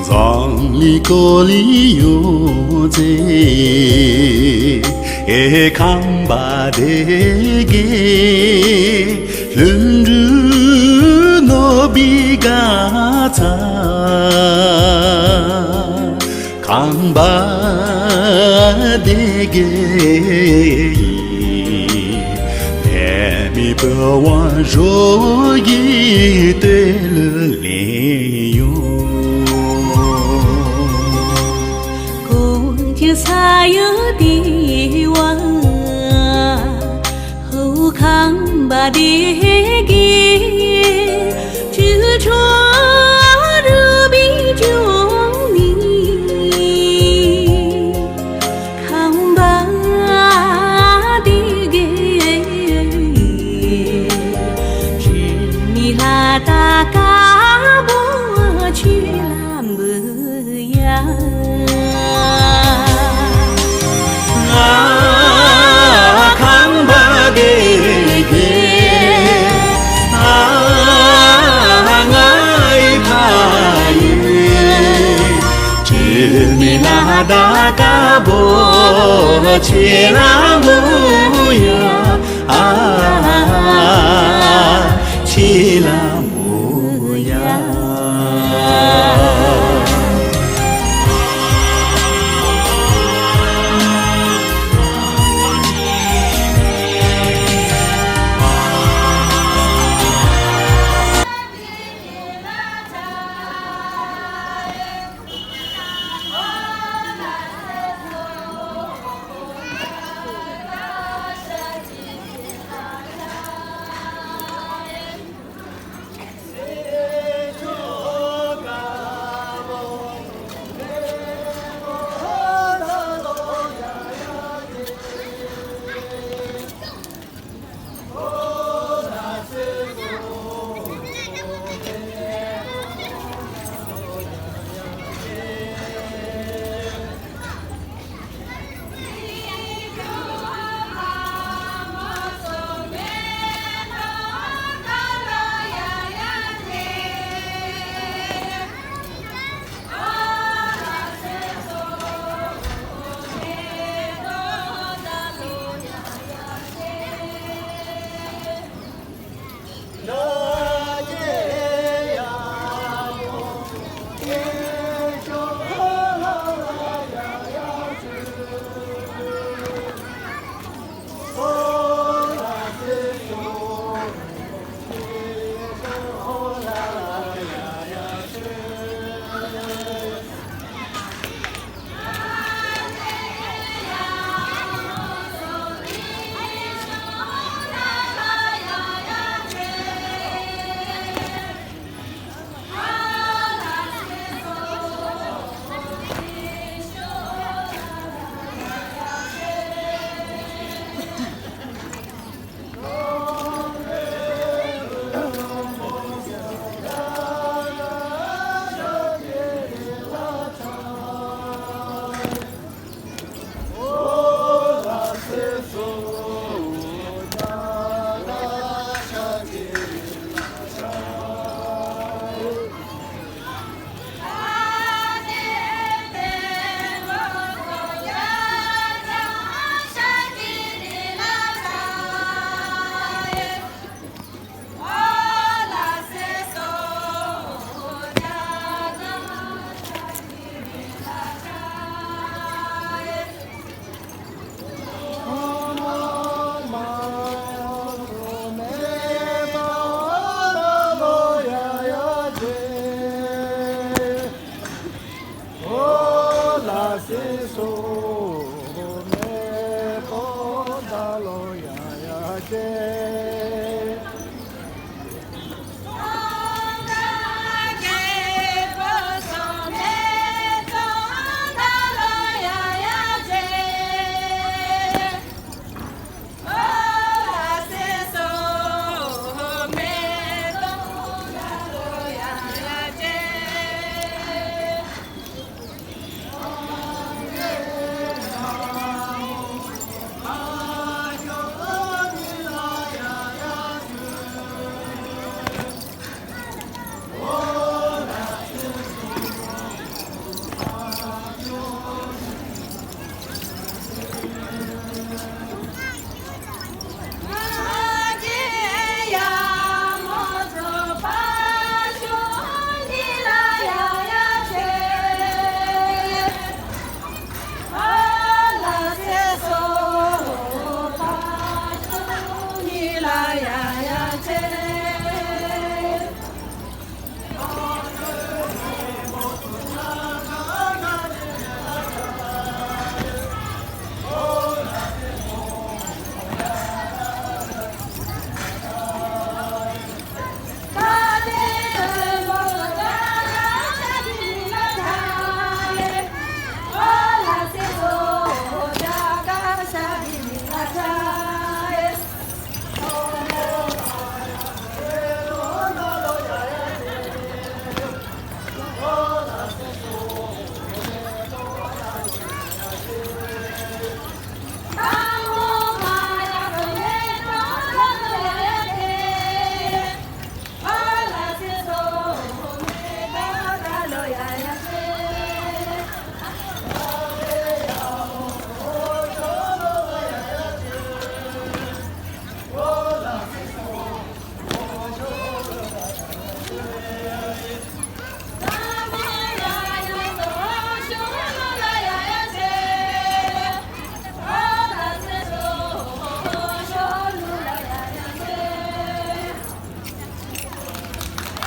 藏里歌里有着，看吧的个，人日诺比嘎查，看吧的个，mi bờ hoa rồi tê lơ lê yo con chưa xa yêu đi hoa hậu khang bà đi ghé chưa cho đưa bi chuông mi khang bà đi ghé là ta cá bố chỉ làm bữa ya khang ba ghê ghê ngài thay chỉ mi là ta cá bố chỉ làm bữa